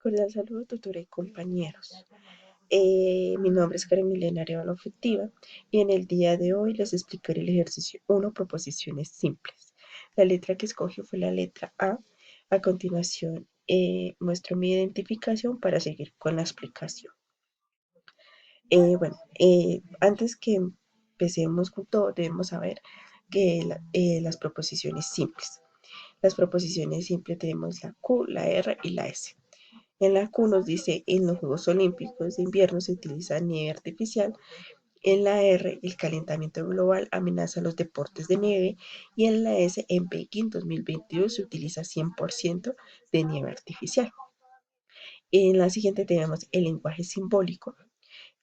Cordial saludo, tutora y compañeros. Mi nombre es Karen Milena Arevalo Afectiva y en el día de hoy les explicaré el ejercicio 1, proposiciones simples. La letra que escogí fue la letra A. A continuación, muestro mi identificación para seguir con la explicación. Antes que empecemos con todo, debemos saber que las proposiciones simples. Las proposiciones simples tenemos la Q, la R y la S. En la Q nos dice, en los Juegos Olímpicos de invierno se utiliza nieve artificial. En la R, el calentamiento global amenaza los deportes de nieve. Y en la S, en Pekín 2022 se utiliza 100% de nieve artificial. En la siguiente tenemos el lenguaje simbólico,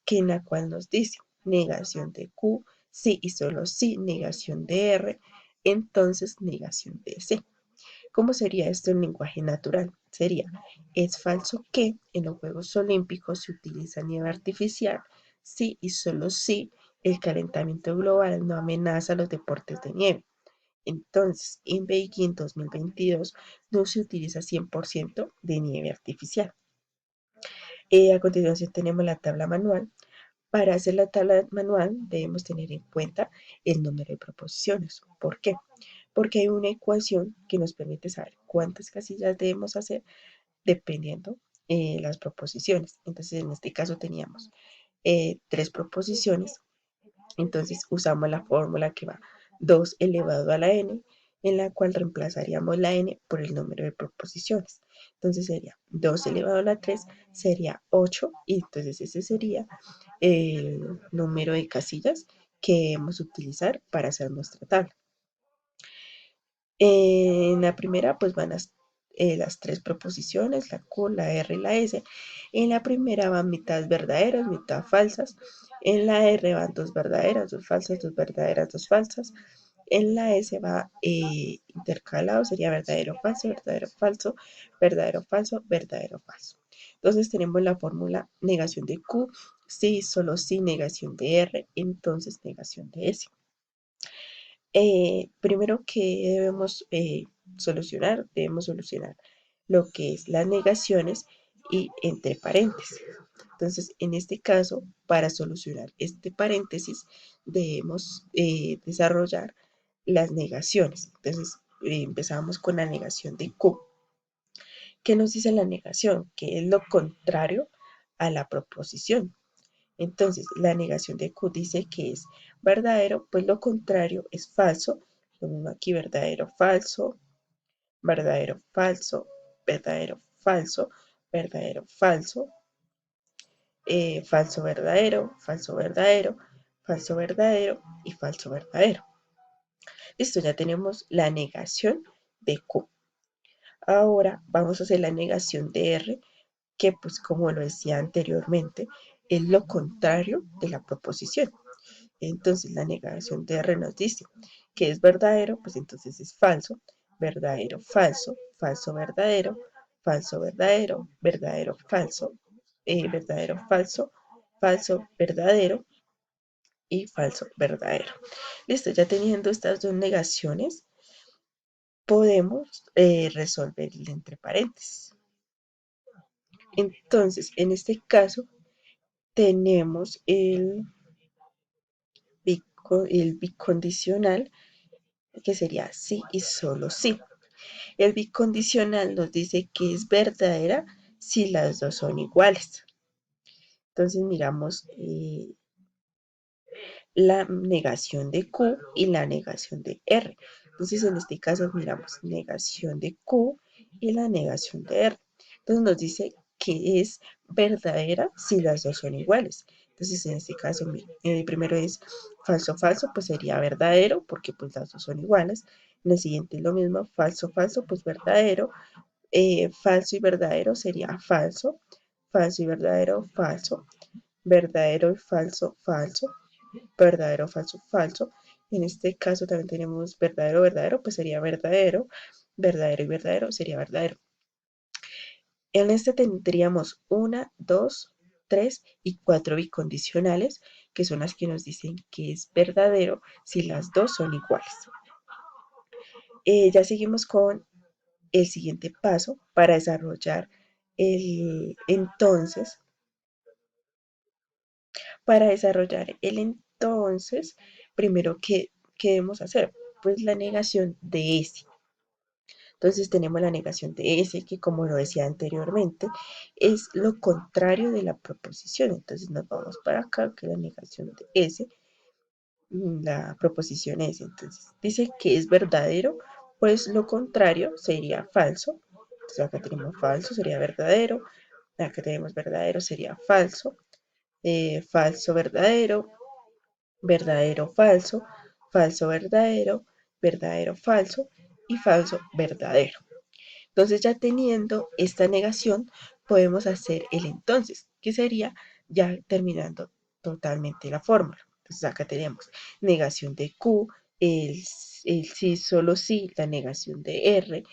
que en la cual nos dice negación de Q, sí y solo sí, negación de R, entonces negación de C. ¿Cómo sería esto en lenguaje natural? Sería, es falso que en los Juegos Olímpicos se utiliza nieve artificial, sí y solo sí, el calentamiento global no amenaza los deportes de nieve. Entonces, en Beijing 2022 no se utiliza 100% de nieve artificial. A continuación tenemos la tabla manual. Para hacer la tabla manual debemos tener en cuenta el número de proposiciones. ¿Por qué? Porque hay una ecuación que nos permite saber cuántas casillas debemos hacer dependiendo las proposiciones. Entonces, en este caso teníamos tres proposiciones. Entonces, usamos la fórmula que va 2 elevado a la n, en la cual reemplazaríamos la n por el número de proposiciones. Entonces, sería 2 elevado a la 3, sería 8, y entonces ese sería el número de casillas que debemos utilizar para hacer nuestra tabla. En la primera, pues van las tres proposiciones, la Q, la R y la S. En la primera van mitad verdaderas, mitad falsas. En la R van dos verdaderas, dos falsas, dos verdaderas, dos falsas. En la S va intercalado, sería verdadero, falso, verdadero, falso, verdadero, falso, verdadero, falso. Entonces tenemos la fórmula negación de Q, sí, solo sí, negación de R, entonces negación de S. Primero que debemos solucionar lo que es las negaciones y entre paréntesis. Entonces, en este caso, para solucionar este paréntesis, debemos desarrollar las negaciones. Entonces, empezamos con la negación de Q. ¿Qué nos dice la negación? Que es lo contrario a la proposición. Entonces, la negación de Q dice que es verdadero, pues lo contrario es falso. Lo mismo aquí, verdadero, falso, verdadero, falso, verdadero, falso, verdadero, falso, falso, verdadero, falso, verdadero, falso, verdadero y falso, verdadero. Listo, ya tenemos la negación de Q. Ahora vamos a hacer la negación de R, que pues como lo decía anteriormente, es lo contrario de la proposición. Entonces la negación de R nos dice que es verdadero, pues entonces es falso, verdadero, falso, falso, verdadero, falso, verdadero, verdadero, falso, verdadero, falso, falso, verdadero y falso, verdadero. Listo, ya teniendo estas dos negaciones, podemos resolver el entre paréntesis. Entonces, en este caso, tenemos el bicondicional, que sería sí y solo sí. El bicondicional nos dice que es verdadera si las dos son iguales. Entonces miramos la negación de Q y la negación de R. Entonces en este caso miramos negación de Q y la negación de R. Entonces nos dice que es verdadera si las dos son iguales. Entonces en este caso el primero es falso, falso, pues sería verdadero porque pues las dos son iguales. En el siguiente es lo mismo, falso, falso, pues verdadero. Falso y verdadero sería falso, falso y verdadero, falso, verdadero y falso, falso, verdadero, falso, falso. En este caso también tenemos verdadero, verdadero, pues sería verdadero, verdadero y verdadero sería verdadero. En este tendríamos una, dos, tres y cuatro bicondicionales, que son las que nos dicen que es verdadero si las dos son iguales. Ya seguimos con el siguiente paso para desarrollar entonces, para desarrollar el entonces, primero, ¿qué debemos hacer? Pues la negación de ese. Entonces tenemos la negación de ese, que como lo decía anteriormente, es lo contrario de la proposición. Entonces nos vamos para acá, que la negación de ese, la proposición es. Entonces dice que es verdadero, pues lo contrario sería falso. Entonces acá tenemos falso, sería verdadero. Acá tenemos verdadero, sería falso. Falso, verdadero. Verdadero, falso. Falso, verdadero. Verdadero, falso. Y falso, verdadero. Entonces, ya teniendo esta negación, podemos hacer el entonces, que sería ya terminando totalmente la fórmula. Entonces, acá tenemos negación de Q, el sí, solo sí, la negación de R,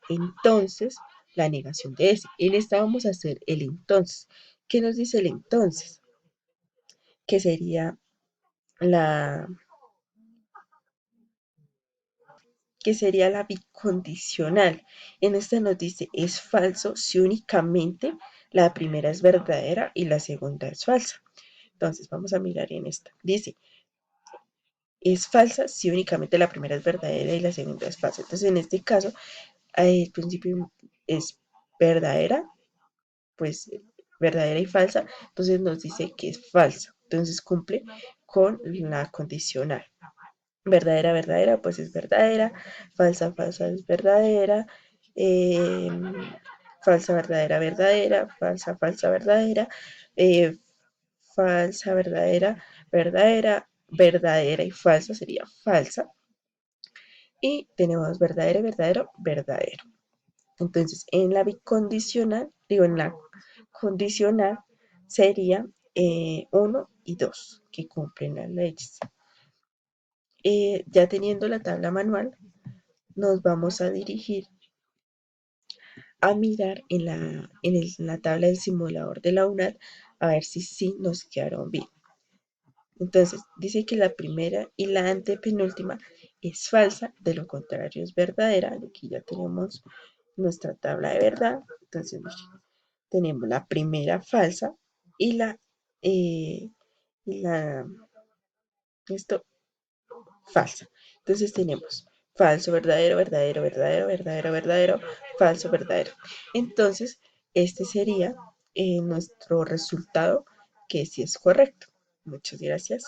entonces la negación de S. En esta vamos a hacer el entonces. ¿Qué nos dice el entonces? Que sería la, que sería la bicondicional. En esta nos dice es falso si únicamente la primera es verdadera y la segunda es falsa. Entonces vamos a mirar en esta. Dice es falsa si únicamente la primera es verdadera y la segunda es falsa. Entonces en este caso el principio es verdadera, pues verdadera y falsa. Entonces nos dice que es falsa. Entonces cumple con la condicional. Verdadera, verdadera, pues es verdadera. Falsa, falsa es verdadera. eh, falsa, verdadera, verdadera. Falsa, falsa, verdadera. eh, falsa, verdadera, verdadera. Verdadera y falsa sería falsa. Y tenemos verdadero, verdadero, verdadero. Entonces, en la bicondicional, digo, en la condicional sería 1 y 2 que cumplen las leyes. Ya teniendo la tabla manual, nos vamos a dirigir a mirar en la tabla del simulador de la UNAD a ver si sí nos quedaron bien. Entonces, dice que la primera y la antepenúltima es falsa, de lo contrario es verdadera. Aquí ya tenemos nuestra tabla de verdad. Entonces, tenemos la primera falsa y eh, la esto falsa. Entonces tenemos falso, verdadero, verdadero, verdadero, verdadero, verdadero, falso, verdadero. Entonces, este sería nuestro resultado, que sí es correcto. Muchas gracias.